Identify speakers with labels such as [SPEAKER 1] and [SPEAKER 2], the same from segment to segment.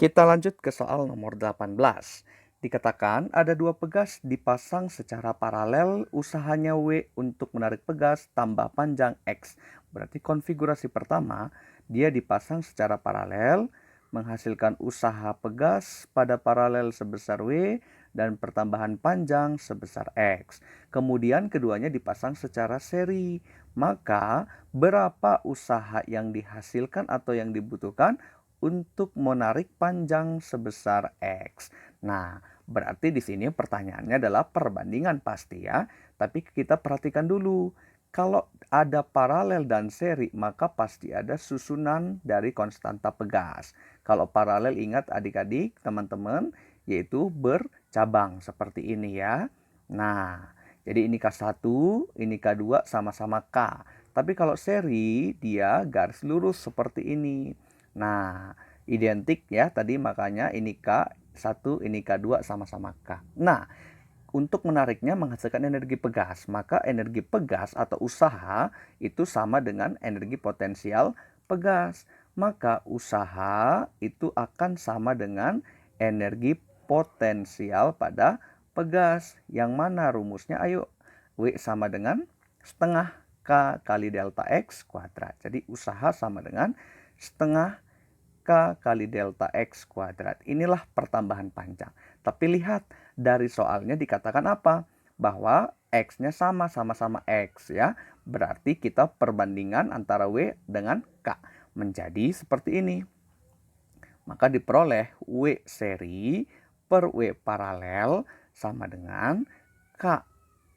[SPEAKER 1] Kita lanjut ke soal nomor 18. Dikatakan ada dua pegas dipasang secara paralel, usahanya W untuk menarik pegas tambah panjang X. Berarti konfigurasi pertama, dia dipasang secara paralel, menghasilkan usaha pegas pada paralel sebesar W dan pertambahan panjang sebesar X. Kemudian keduanya dipasang secara seri. Maka berapa usaha yang dihasilkan atau yang dibutuhkan untuk menarik panjang sebesar X? Nah, berarti di sini pertanyaannya adalah perbandingan pasti ya. Tapi kita perhatikan dulu. Kalau ada paralel dan seri, maka pasti ada susunan dari konstanta pegas. Kalau paralel, ingat adik-adik, teman-teman, yaitu bercabang seperti ini ya. Nah, jadi ini K1, ini K2 sama-sama K. Tapi kalau seri, dia garis lurus seperti ini. Nah, identik ya tadi, makanya ini K1, ini K2 sama-sama K. Nah, untuk menariknya menghasilkan energi pegas, maka energi pegas atau usaha itu sama dengan energi potensial pegas. Maka usaha itu akan sama dengan energi potensial pada pegas. Yang mana rumusnya? Ayo, W sama dengan setengah K kali delta X kuadrat. Jadi usaha sama dengan setengah K kali delta X kuadrat. Inilah pertambahan panjang. Tapi lihat, dari soalnya dikatakan apa? Bahwa X-nya sama-sama X ya. Berarti kita perbandingan antara W dengan K. Menjadi seperti ini. Maka diperoleh W seri per W paralel sama dengan K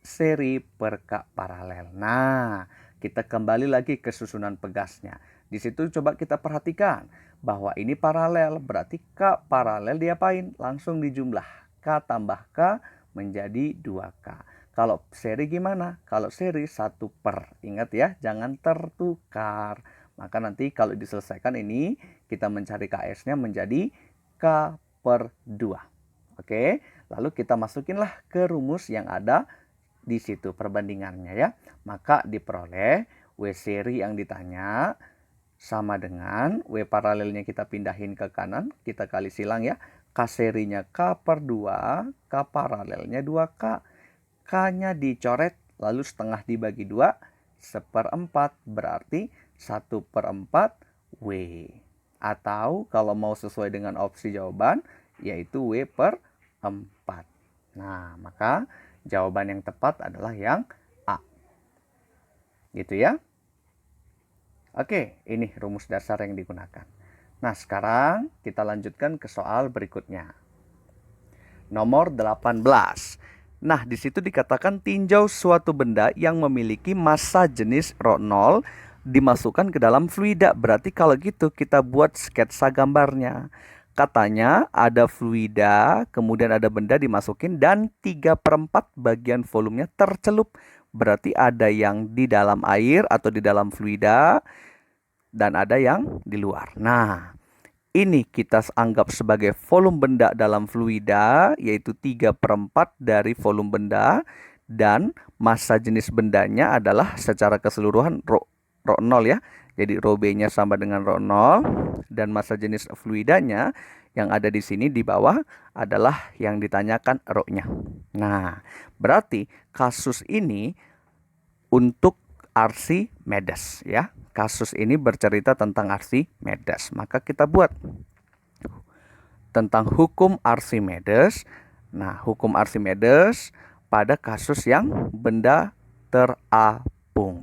[SPEAKER 1] seri per K paralel. Nah, kita kembali lagi ke susunan pegasnya. Di situ coba kita perhatikan bahwa ini paralel, berarti K paralel diapain? Langsung dijumlah. K tambah K menjadi 2K. Kalau seri gimana? Kalau seri 1 per. Ingat ya, jangan tertukar. Maka nanti kalau diselesaikan ini, kita mencari KS-nya menjadi K per 2. Oke, lalu kita masukinlah ke rumus yang ada di situ perbandingannya ya. Maka diperoleh W seri yang ditanya sama dengan W paralelnya kita pindahin ke kanan, kita kali silang ya. K serinya K per 2, K paralelnya 2K. K-nya dicoret, lalu setengah dibagi 2, 1/4, berarti 1/4 W. Atau kalau mau sesuai dengan opsi jawaban, yaitu W per 4. Nah, maka jawaban yang tepat adalah yang A. Gitu ya. Oke, ini rumus dasar yang digunakan. Nah, sekarang kita lanjutkan ke soal berikutnya. Nomor 18. Nah, di situ dikatakan tinjau suatu benda yang memiliki massa jenis ρ0 dimasukkan ke dalam fluida. Berarti kalau gitu kita buat sketsa gambarnya. Katanya ada fluida, kemudian ada benda dimasukin dan 3/4 bagian volumenya tercelup. Berarti ada yang di dalam air atau di dalam fluida dan ada yang di luar. Nah, ini kita anggap sebagai volume benda dalam fluida, yaitu 3/4 dari volume benda, dan massa jenis bendanya adalah secara keseluruhan ρ0 ya. Jadi ρ B-nya sama dengan ρ0, dan massa jenis fluidanya yang ada di sini di bawah adalah yang ditanyakan ρ-nya. Nah, berarti kasus ini untuk Archimedes ya. Kasus ini bercerita tentang Archimedes. Maka kita buat tentang hukum Archimedes. Nah, hukum Archimedes pada kasus yang benda terapung.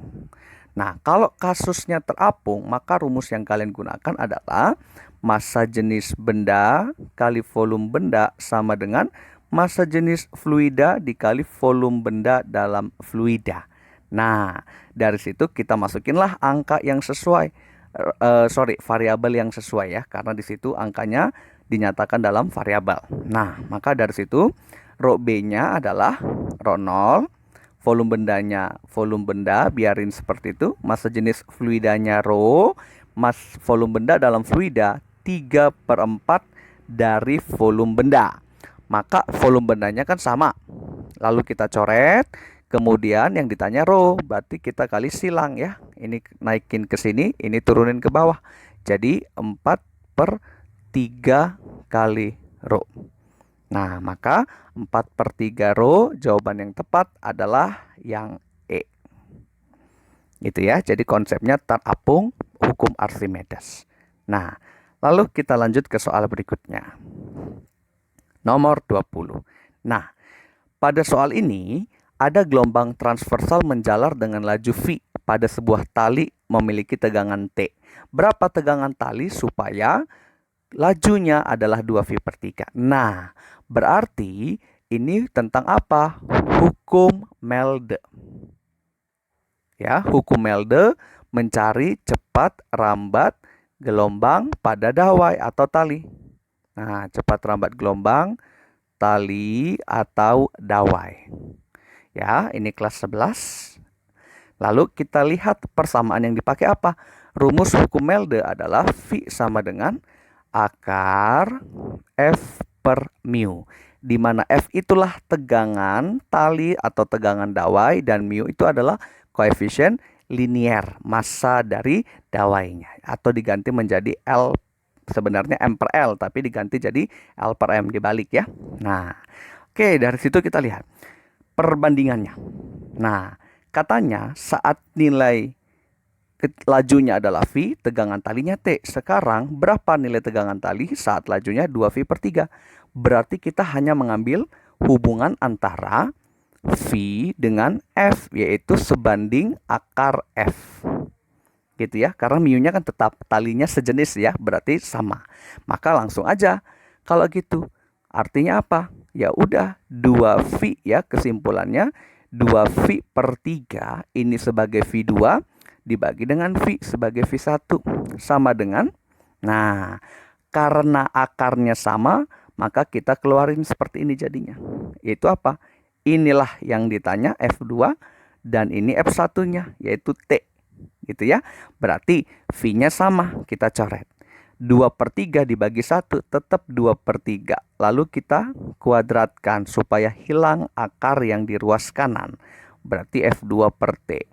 [SPEAKER 1] Nah, kalau kasusnya terapung, maka rumus yang kalian gunakan adalah massa jenis benda kali volume benda sama dengan massa jenis fluida dikali volume benda dalam fluida. Nah, dari situ kita masukinlah angka yang sesuai, variabel yang sesuai ya, karena di situ angkanya dinyatakan dalam variabel. Nah, maka dari situ ρ B-nya adalah ρ0, volume bendanya volume benda, biarin seperti itu, massa jenis fluidanya ρ, volume benda dalam fluida 3/4 dari volume benda. Maka volume bendanya kan sama. Lalu kita coret, kemudian yang ditanya ρ, berarti kita kali silang ya. Ini naikin ke sini, ini turunin ke bawah. Jadi 4/3 kali rho. Nah, maka 4/3 rho jawaban yang tepat adalah yang E. Gitu ya, jadi konsepnya terapung hukum Archimedes. Nah, lalu kita lanjut ke soal berikutnya. Nomor 20. Nah, pada soal ini ada gelombang transversal menjalar dengan laju V pada sebuah tali memiliki tegangan T. Berapa tegangan tali supaya lajunya adalah 2V/3? Nah, berarti ini tentang apa? Hukum Melde. Ya, hukum Melde mencari cepat rambat gelombang pada dawai atau tali. Nah, cepat rambat gelombang, tali atau dawai. Ya, ini kelas 11. Lalu kita lihat persamaan yang dipakai apa? Rumus hukum Melde adalah V sama dengan akar F per mu. Di mana F itulah tegangan tali atau tegangan dawai dan mu itu adalah koefisien linier massa dari dawainya. Atau diganti menjadi L, sebenarnya M per L, tapi diganti jadi L per M dibalik ya. Nah, oke, dari situ kita lihat perbandingannya. Nah, katanya saat nilai lajunya adalah V, tegangan talinya T. Sekarang berapa nilai tegangan tali saat lajunya 2V/3? Berarti kita hanya mengambil hubungan antara V dengan F, yaitu sebanding akar F. Gitu ya, karena mu-nya kan tetap talinya sejenis ya, berarti sama. Maka langsung aja. Kalau gitu, artinya apa? Ya udah 2V ya, kesimpulannya 2V/3 ini sebagai V2 dibagi dengan V sebagai V1 sama dengan, nah, karena akarnya sama, maka kita keluarin seperti ini jadinya. Yaitu apa? Inilah yang ditanya F2 dan ini F1-nya yaitu T. Gitu ya. Berarti V-nya sama, kita coret. 2/3 dibagi 1 tetap 2/3. Lalu kita kuadratkan supaya hilang akar yang di ruas kanan. Berarti F2/T.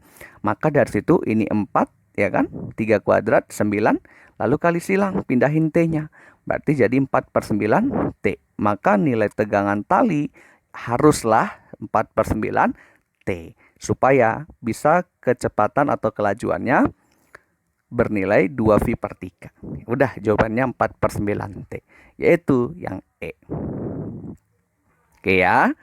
[SPEAKER 1] Maka dari situ ini 4 ya kan? 3 kuadrat 9. Lalu kali silang, pindahin T-nya. Berarti jadi 4/9 T. Maka nilai tegangan tali haruslah 4/9 T. Supaya bisa kecepatan atau kelajuannya bernilai 2V/3. Udah, jawabannya 4/9 T. Yaitu yang E. Oke ya.